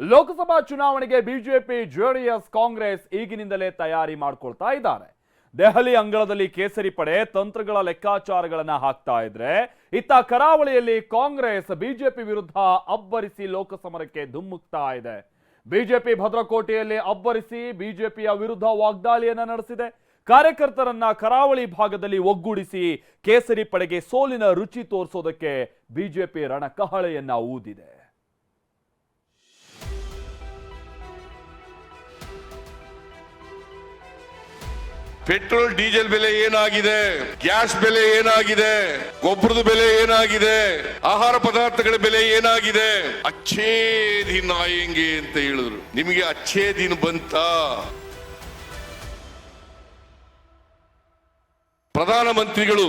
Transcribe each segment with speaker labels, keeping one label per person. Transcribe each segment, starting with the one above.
Speaker 1: ಲೋಕಸಭಾ ಚುನಾವಣೆಗೆ BJP, JDS, Congress ಈಗಿನಿಂದಲೇ ತಯಾರಿ ಮಾಡಿಕೊಳ್ತಾ ಇದ್ದಾರೆ. ದೆಹಲಿ ಅಂಗಳದಲ್ಲಿ ಕೇಸರಿ ಪಡೆ ತಂತ್ರಗಳ ಲೆಕ್ಕಾಚಾರಗಳನ್ನ ಹಾಕ್ತಾ ಇದ್ರೆ, ಇತ್ತ ಕರಾವಳಿಯಲ್ಲಿ ಕಾಂಗ್ರೆಸ್ ಬಿಜೆಪಿ ವಿರುದ್ಧ ಅಬ್ಬರಿಸಿ ಲೋಕಸಮರಕ್ಕೆ ಧುಮ್ಮುಕ್ತಾ ಇದೆ. ಬಿಜೆಪಿ ಭದ್ರಕೋಟೆಯಲ್ಲಿ ಅಬ್ಬರಿಸಿ ಬಿಜೆಪಿಯ ವಿರುದ್ಧ ವಾಗ್ದಾಳಿಯನ್ನ ನಡೆಸಿದೆ. ಕಾರ್ಯಕರ್ತರನ್ನ ಕರಾವಳಿ ಭಾಗದಲ್ಲಿ ಒಗ್ಗೂಡಿಸಿ ಕೇಸರಿ ಪಡೆಗೆ ಸೋಲಿನ ರುಚಿ ತೋರಿಸೋದಕ್ಕೆ ಬಿಜೆಪಿ ರಣಕಹಳೆಯನ್ನ ಊದಿದೆ.
Speaker 2: ಪೆಟ್ರೋಲ್ ಡೀಸೆಲ್ ಬೆಲೆ ಏನಾಗಿದೆ, ಗ್ಯಾಸ್ ಬೆಲೆ ಏನಾಗಿದೆ, ಗೊಬ್ಬರದ ಬೆಲೆ ಏನಾಗಿದೆ, ಆಹಾರ ಪದಾರ್ಥಗಳ ಬೆಲೆ ಏನಾಗಿದೆ, ಅಚ್ಚೇ ದಿನ ಆಯಂಗೆ ಅಂತ ಹೇಳಿದ್ರು. ನಿಮಗೆ ಅಚ್ಚೇ ದಿನ ಬಂತ? ಪ್ರಧಾನಮಂತ್ರಿಗಳು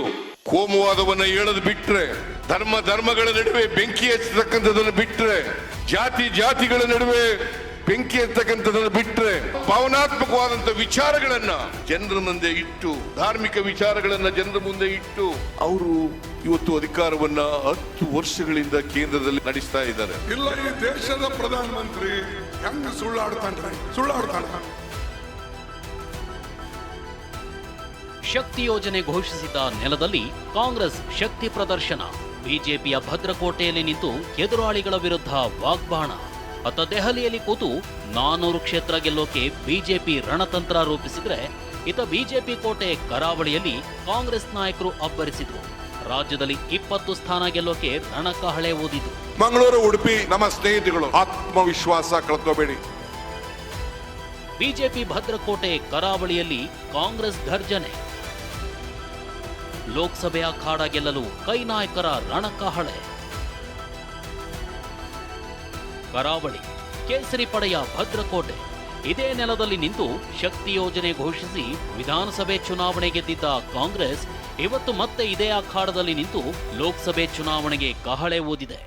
Speaker 2: ಕೋಮುವಾದವನ್ನ ಹೇಳೋದು ಬಿಟ್ರೆ, ಧರ್ಮಗಳ ನಡುವೆ ಬೆಂಕಿ ಹಚ್ಚತಕ್ಕಂಥದನ್ನು ಬಿಟ್ರೆ, ಜಾತಿಗಳ ನಡುವೆ ಬೆಂಕಿ ಎತ್ತಕ್ಕಂಥದ್ದನ್ನು ಬಿಟ್ರೆ, ಭಾವನಾತ್ಮಕವಾದಂತ ವಿಚಾರಗಳನ್ನ ಜನರ ಮುಂದೆ ಇಟ್ಟು, ಧಾರ್ಮಿಕ ವಿಚಾರಗಳನ್ನ ಜನರ ಮುಂದೆ ಇಟ್ಟು ಅವರು ಇವತ್ತು ಅಧಿಕಾರವನ್ನ 10 ವರ್ಷಗಳಿಂದ ಕೇಂದ್ರದಲ್ಲಿ ನಡೆಸ್ತಾ ಇದ್ದಾರೆ.
Speaker 3: ಇಲ್ಲ, ಈ ದೇಶದ ಪ್ರಧಾನಮಂತ್ರಿ ಹೆಂಗ ಸುಳ್ಳಾಡ್ತಾನೆ.
Speaker 4: ಶಕ್ತಿ ಯೋಜನೆ ಘೋಷಿಸಿದ ನೆಲದಲ್ಲಿ ಕಾಂಗ್ರೆಸ್ ಶಕ್ತಿ ಪ್ರದರ್ಶನ. ಬಿಜೆಪಿಯ ಭದ್ರಕೋಟೆಯಲ್ಲಿ ನಿಂತು ಎದುರಾಳಿಗಳ ವಿರುದ್ಧ ವಾಗ್ಬಾಣ. ಅತ್ತ ದೆಹಲಿಯಲ್ಲಿ ಕೂತು 400 ಕ್ಷೇತ್ರ ಗೆಲ್ಲೋಕೆ ಬಿಜೆಪಿ ರಣತಂತ್ರ ರೂಪಿಸಿದ್ರೆ, ಇತ ಬಿಜೆಪಿ ಕೋಟೆ ಕರಾವಳಿಯಲ್ಲಿ ಕಾಂಗ್ರೆಸ್ ನಾಯಕರು ಅಬ್ಬರಿಸಿದ್ರು. ರಾಜ್ಯದಲ್ಲಿ 20 ಸ್ಥಾನ ಗೆಲ್ಲೋಕೆ ರಣಕಹಳೆ ಊದಿದ್ರು.
Speaker 3: ಮಂಗಳೂರು, ಉಡುಪಿ ನಮ್ಮ ಸ್ನೇಹಿತಗಳು, ಆತ್ಮವಿಶ್ವಾಸ ಕಳ್ಕೋಬೇಡಿ.
Speaker 4: ಬಿಜೆಪಿ ಭದ್ರಕೋಟೆ ಕರಾವಳಿಯಲ್ಲಿ ಕಾಂಗ್ರೆಸ್ ಘರ್ಜನೆ. ಲೋಕಸಭೆ ಅಖಾಡ ಗೆಲ್ಲಲು ಕೈ ನಾಯಕರ ರಣಕಹಳೆ. ಕರಾವಳಿ ಕೇಸರಿ ಪಡೆಯ ಭದ್ರಕೋಟೆ. ಇದೇ ನೆಲದಲ್ಲಿ ನಿಂತು ಶಕ್ತಿ ಯೋಜನೆ ಘೋಷಿಸಿ ವಿಧಾನಸಭೆ ಚುನಾವಣೆ ಗೆದ್ದಿದ್ದ ಕಾಂಗ್ರೆಸ್ ಇವತ್ತು ಮತ್ತೆ ಇದೇ ಅಖಾಡದಲ್ಲಿ ನಿಂತು ಲೋಕಸಭೆ ಚುನಾವಣೆಗೆ ಕಹಳೆ ಊದಿದೆ.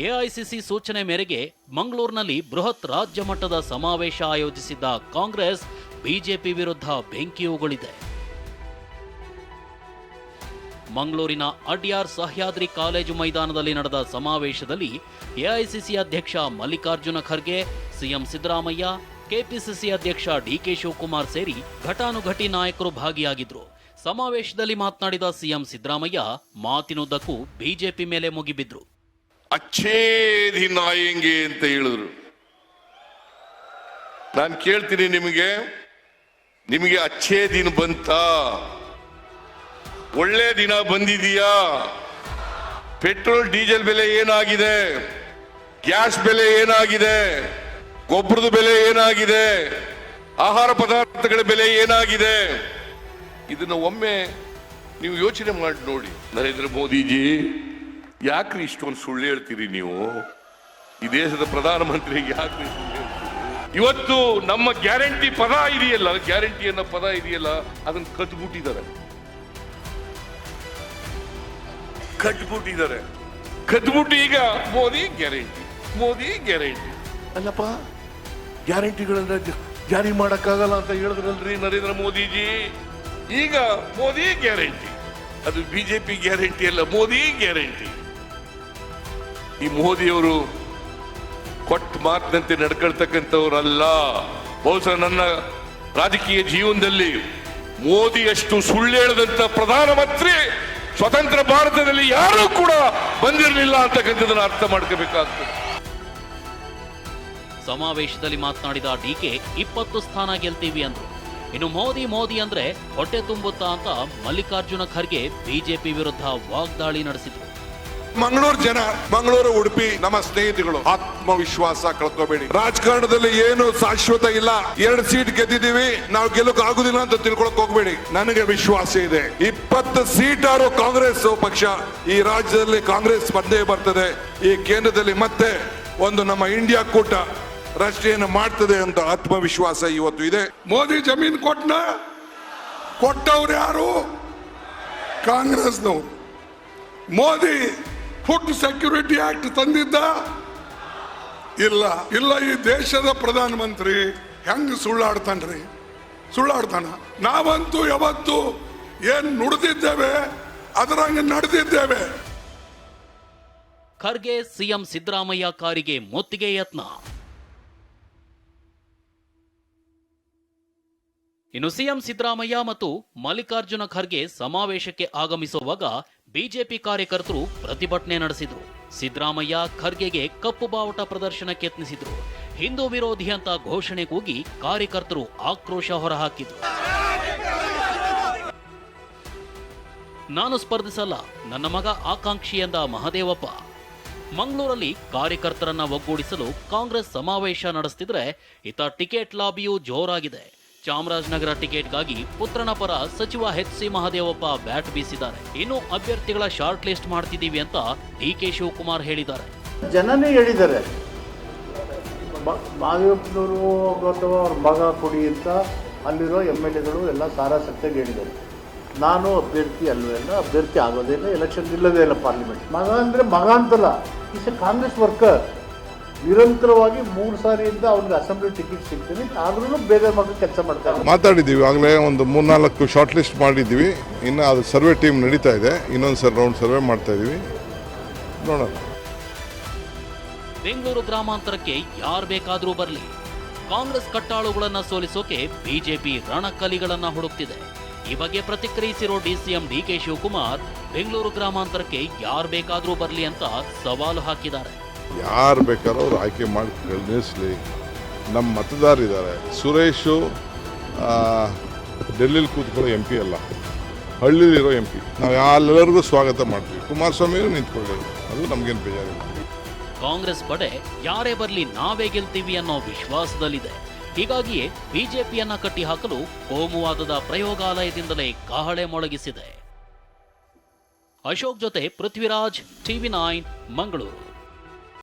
Speaker 4: ಎಐಸಿಸಿ ಸೂಚನೆ ಮೇರೆಗೆ ಮಂಗಳೂರಿನಲ್ಲಿ ಬೃಹತ್ ರಾಜ್ಯ ಮಟ್ಟದ ಸಮಾವೇಶ ಆಯೋಜಿಸಿದ್ದ ಕಾಂಗ್ರೆಸ್ ಬಿಜೆಪಿ ವಿರುದ್ಧ ಬೆಂಕಿ ಉಗುಳಿದೆ. ಮಂಗಳೂರಿನ ಅಡ್ಯಾರ್ ಸಹ್ಯಾದ್ರಿ ಕಾಲೇಜು ಮೈದಾನದಲ್ಲಿ ನಡೆದ ಸಮಾವೇಶದಲ್ಲಿ ಎಐಸಿಸಿ ಅಧ್ಯಕ್ಷ ಮಲ್ಲಿಕಾರ್ಜುನ ಖರ್ಗೆ, ಸಿಎಂ ಸಿದ್ದರಾಮಯ್ಯ, ಕೆಪಿಸಿಸಿ ಅಧ್ಯಕ್ಷ ಡಿಕೆ ಶಿವಕುಮಾರ್ ಸೇರಿ ಘಟಾನುಘಟಿ ನಾಯಕರು ಭಾಗಿಯಾಗಿದ್ರು. ಸಮಾವೇಶದಲ್ಲಿ ಮಾತನಾಡಿದ ಸಿಎಂ ಸಿದ್ದರಾಮಯ್ಯ ಮಾತಿನುದ್ದಕ್ಕೂ ಬಿಜೆಪಿ ಮೇಲೆ ಮುಗಿಬಿದ್ರು.
Speaker 2: ಅಚ್ಚೇ ದಿನ ಆಯಂಗೆ ಅಂತ ಹೇಳಿದ್ರು. ನಾನು ಕೇಳ್ತೀನಿ, ನಿಮಗೆ ಅಚ್ಚೇ ದಿನ ಬಂತ? ಒಳ್ಳೆ ದಿನ ಬಂದಿದೆಯಾ? ಪೆಟ್ರೋಲ್ ಡೀಸೆಲ್ ಬೆಲೆ ಏನಾಗಿದೆ, ಗ್ಯಾಸ್ ಬೆಲೆ ಏನಾಗಿದೆ, ಗೊಬ್ಬರದ ಬೆಲೆ ಏನಾಗಿದೆ, ಆಹಾರ ಪದಾರ್ಥಗಳ ಬೆಲೆ ಏನಾಗಿದೆ, ಇದನ್ನ ಒಮ್ಮೆ ನೀವು ಯೋಚನೆ ಮಾಡಿ ನೋಡಿ. ನರೇಂದ್ರ ಮೋದಿಜಿ, ಯಾಕ್ರಿ ಇಷ್ಟೊಂದು ಸುಳ್ಳು ಹೇಳ್ತೀರಿ ನೀವು? ಈ ದೇಶದ ಪ್ರಧಾನಮಂತ್ರಿಗೆ ಯಾಕ್ರಿ ಸುಳ್ಳು ಹೇಳ್ತೀರಿ? ಇವತ್ತು ನಮ್ಮ ಗ್ಯಾರಂಟಿ ಪದ ಇದೆಯಲ್ಲ, ಗ್ಯಾರಂಟಿ ಅನ್ನೋ ಪದ ಇದೆಯಲ್ಲ, ಅದನ್ನು ಕದ್ಬಿಟ್ಟಿದ್ದಾರೆ. ಕದ್ಬಿಟ್ಟು ಈಗ ಮೋದಿ ಗ್ಯಾರಂಟಿ ಅಲ್ಲಪ್ಪ, ಗ್ಯಾರಂಟಿಗಳನ್ನ ಜಾರಿ ಮಾಡಕ್ಕಾಗಲ್ಲ ಅಂತ ಹೇಳಿದ್ರಲ್ರಿ ನರೇಂದ್ರ ಮೋದಿಜಿ. ಈಗ ಮೋದಿ ಗ್ಯಾರಂಟಿ, ಅದು ಬಿಜೆಪಿ ಗ್ಯಾರಂಟಿ ಅಲ್ಲ, ಮೋದಿ ಗ್ಯಾರಂಟಿ. ಈ ಮೋದಿಯವರು ಕೊಟ್ಟ ಮಾತಿನಂತೆ ನಡ್ಕೊಳ್ತಕ್ಕಂಥವ್ರಲ್ಲ. ಬಹುಶಃ ನನ್ನ ರಾಜಕೀಯ ಜೀವನದಲ್ಲಿ ಮೋದಿಯಷ್ಟು ಸುಳ್ಳು ಹೇಳದಂತ ಪ್ರಧಾನಮಂತ್ರಿ ಸ್ವತಂತ್ರ ಭಾರತದಲ್ಲಿ ಯಾರೂ ಕೂಡ ಬಂದಿರಲಿಲ್ಲ ಅಂತಕ್ಕಂಥದ್ದನ್ನು ಅರ್ಥ ಮಾಡ್ಕೋಬೇಕಾಗ್ತದೆ.
Speaker 4: ಸಮಾವೇಶದಲ್ಲಿ ಮಾತನಾಡಿದ ಡಿಕೆ 20 ಸ್ಥಾನ ಗೆಲ್ತೀವಿ ಅಂದ್ರು. ಇನ್ನು ಮೋದಿ ಅಂದ್ರೆ ಹೊಟ್ಟೆ ತುಂಬುತ್ತಾ ಅಂತ ಮಲ್ಲಿಕಾರ್ಜುನ ಖರ್ಗೆ ಬಿಜೆಪಿ ವಿರುದ್ಧ ವಾಗ್ದಾಳಿ ನಡೆಸಿದ್ರು.
Speaker 3: ಮಂಗಳೂರು, ಉಡುಪಿ ನಮ್ಮ ಸ್ನೇಹಿತಗಳು, ಆತ್ಮವಿಶ್ವಾಸ ಕಳ್ಕೋಬೇಡಿ. ರಾಜಕಾರಣದಲ್ಲಿ ಏನು ಶಾಶ್ವತ ಇಲ್ಲ. 2 ಸೀಟ್ ಗೆದ್ದಿದ್ದೀವಿ, ನಾವು ಗೆಲ್ಲೋಕೆ ಆಗುದಿಲ್ಲ ಅಂತ ತಿಳ್ಕೊಳಕ್ ಹೋಗ್ಬೇಡಿ. ನನಗೆ ವಿಶ್ವಾಸ ಇದೆ, 20 ಸೀಟಾರು ಕಾಂಗ್ರೆಸ್ ಪಕ್ಷ ಈ ರಾಜ್ಯದಲ್ಲಿ ಕಾಂಗ್ರೆಸ್ ಬಂದೇ ಬರ್ತದೆ. ಈ ಕೇಂದ್ರದಲ್ಲಿ ಮತ್ತೆ ಒಂದು ನಮ್ಮ ಇಂಡಿಯಾ ಕೂಟ ರಾಷ್ಟ್ರೀಯ ಮಾಡ್ತದೆ ಅಂತ ಆತ್ಮವಿಶ್ವಾಸ ಇವತ್ತು ಇದೆ. ಮೋದಿ ಜಮೀನ್ ಕೊಟ್ಟವ್ರು ಯಾರು? ಕಾಂಗ್ರೆಸ್ನವರು. ಮೋದಿ ಫುಡ್ ಸೆಕ್ಯೂರಿಟಿ ಆಕ್ಟ್ ತಂದಿದ್ದ? ಇಲ್ಲ. ಈ ದೇಶದ ಪ್ರಧಾನಮಂತ್ರಿ ಹೆಂಗ್ ಸುಳ್ಳಾಡ್ತಾನ? ನಾವಂತೂ ಯಾವತ್ತು ಏನ್ ನುಡಿದಿದ್ದೇವೆ ಅದರಂಗೆ ನಡೆದಿದ್ದೇವೆ.
Speaker 4: ಖರ್ಗೆ ಸಿಎಂ ಸಿದ್ದರಾಮಯ್ಯ ಕಾರಿಗೆ ಮುತ್ತಿಗೆ ಯತ್ನ. ಇನ್ನು ಸಿಎಂ ಸಿದ್ದರಾಮಯ್ಯ ಮತ್ತು ಮಲ್ಲಿಕಾರ್ಜುನ ಖರ್ಗೆ ಸಮಾವೇಶಕ್ಕೆ ಆಗಮಿಸುವಾಗ ಬಿಜೆಪಿ ಕಾರ್ಯಕರ್ತರು ಪ್ರತಿಭಟನೆ ನಡೆಸಿದ್ರು. ಸಿದ್ದರಾಮಯ್ಯ ಖರ್ಗೆಗೆ ಕಪ್ಪು ಬಾವುಟ ಪ್ರದರ್ಶನಕ್ಕೆ ಯತ್ನಿಸಿದ್ರು. ಹಿಂದೂ ವಿರೋಧಿ ಅಂತ ಘೋಷಣೆ ಕೂಗಿ ಕಾರ್ಯಕರ್ತರು ಆಕ್ರೋಶ ಹೊರಹಾಕಿದ್ರು. ನಾನು ಸ್ಪರ್ಧಿಸಲ್ಲ, ನನ್ನ ಮಗ ಆಕಾಂಕ್ಷಿ ಎಂದ ಮಹದೇವಪ್ಪ. ಮಂಗಳೂರಲ್ಲಿ ಕಾರ್ಯಕರ್ತರನ್ನ ಒಗ್ಗೂಡಿಸಲು ಕಾಂಗ್ರೆಸ್ ಸಮಾವೇಶ ನಡೆಸುತ್ತಿದ್ರೆ ಇತ್ತ ಟಿಕೆಟ್ ಲಾಬಿಯೂ ಜೋರಾಗಿದೆ. ಚಾಮರಾಜನಗರ ಟಿಕೆಟ್ಗಾಗಿ ಪುತ್ರನ ಪರ ಸಚಿವ ಎಚ್.ಸಿ. ಮಹದೇವಪ್ಪ ಬ್ಯಾಟ್ ಬೀಸಿದ್ದಾರೆ. ಇನ್ನು ಅಭ್ಯರ್ಥಿಗಳ ಶಾರ್ಟ್ ಲಿಸ್ಟ್ ಮಾಡ್ತಿದ್ದೀವಿ ಅಂತ ಡಿ.ಕೆ. ಶಿವಕುಮಾರ್ ಹೇಳಿದ್ದಾರೆ.
Speaker 5: ಜನನೇ ಹೇಳಿದ್ದಾರೆ, ಮಹದೇವಪ್ಪನವರು ಅಥವಾ ಅವ್ರ ಮಗ ಕೊಡಿ ಅಂತ ಅಲ್ಲಿರೋ MLAಗಳು ಎಲ್ಲ ಸಾರಾಸಕ್ತಾಗಿ ಹೇಳಿದ್ದಾರೆ. ನಾನು ಅಭ್ಯರ್ಥಿ ಅಲ್ವೇ ಇಲ್ಲ, ಅಭ್ಯರ್ಥಿ ಆಗೋದೇ ಇಲ್ಲ, ಎಲೆಕ್ಷನ್ ನಿಲ್ಲೋದೇ ಇಲ್ಲ ಪಾರ್ಲಿಮೆಂಟ್. ಮಗ ಅಂದರೆ ಮಗ ಅಂತಲ್ಲ, ಈಸ್ ಎ ಕಾಂಗ್ರೆಸ್ ವರ್ಕರ್. ನಿರಂತರವಾಗಿ 3 ಸಾರಿಯಿಂದ ಅವ್ನಿಗೆ ಅಸೆಂಬ್ಲಿ ಟಿಕೆಟ್ ಸಿಗ್ತೀನಿ, ಆದ್ರೂ ಬೇರೆ ಮಗ ಕೆಲಸ ಮಾಡ್ತಾರೆ.
Speaker 3: ಮಾತಾಡಿದ್ದೀವಿ, ಆಗಲೇ ಒಂದು 3-4 ಶಾರ್ಟ್ ಲಿಸ್ಟ್ ಮಾಡಿದ್ದೀವಿ. ಇನ್ನು ಅದು ಸರ್ವೆ ಟೀಮ್ ನಡೀತಾ ಇದೆ, ಇನ್ನೊಂದು ರೌಂಡ್ ಸರ್ವೆ ಮಾಡ್ತಾ ಇದ್ದೀವಿ, ನೋಡೋಣ.
Speaker 4: ಬೆಂಗಳೂರು ಗ್ರಾಮಾಂತರಕ್ಕೆ ಯಾರು ಬೇಕಾದರೂ ಬರಲಿ, ಕಾಂಗ್ರೆಸ್ ಕಟ್ಟಾಳುಗಳನ್ನ ಸೋಲಿಸೋಕೆ ಬಿಜೆಪಿ ರಣಕಲಿಗಳನ್ನ ಹುಡುಕ್ತಿದೆ. ಈ ಬಗ್ಗೆ ಪ್ರತಿಕ್ರಿಯಿಸಿರೋ ಡಿಸಿಎಂ ಡಿ.ಕೆ. ಶಿವಕುಮಾರ್ ಬೆಂಗಳೂರು ಗ್ರಾಮಾಂತರಕ್ಕೆ ಯಾರು ಬೇಕಾದರೂ ಬರಲಿ ಅಂತ ಸವಾಲು ಹಾಕಿದ್ದಾರೆ.
Speaker 3: ಯಾರು ಬೇಕಾದ್ರೂ ಅವ್ರು ಆಯ್ಕೆ ಮಾಡಿ ನಿಲ್ಲಿಸಲಿ. ನಮ್ಮ ಮತದಾರರಿದ್ದಾರೆ. ಸುರೇಶು ಡೆಲ್ಲಿಲಿ ಕೂತ್ಕೊಳ್ಳೋ MP ಅಲ್ಲ, ಹಳ್ಳಿಲಿರೋ MP. ನಾವು ಎಲ್ಲರಿಗೂ ಸ್ವಾಗತ ಮಾಡ್ತೀವಿ. ಕುಮಾರಸ್ವಾಮಿಯವರು ನಿಂತ್ಕೊಳ್ಳಿ, ಅದು ನಮಗೇನು ಬೇಜಾರಿಲ್ಲ.
Speaker 4: ಕಾಂಗ್ರೆಸ್ ಪಡೆ ಯಾರೇ ಬರಲಿ ನಾವೇ ಗೆಲ್ತೀವಿ ಅನ್ನೋ ವಿಶ್ವಾಸದಲ್ಲಿದೆ. ಹೀಗಾಗಿಯೇ ಬಿಜೆಪಿಯನ್ನ ಕಟ್ಟಿ ಹಾಕಲು ಕೋಮುವಾದದ ಪ್ರಯೋಗಾಲಯದಿಂದಲೇ ಕಹಳೆ ಮೊಳಗಿಸಿದೆ. ಅಶೋಕ್ ಜೊತೆ ಪೃಥ್ವಿರಾಜ್, TV9 ಮಂಗಳೂರು.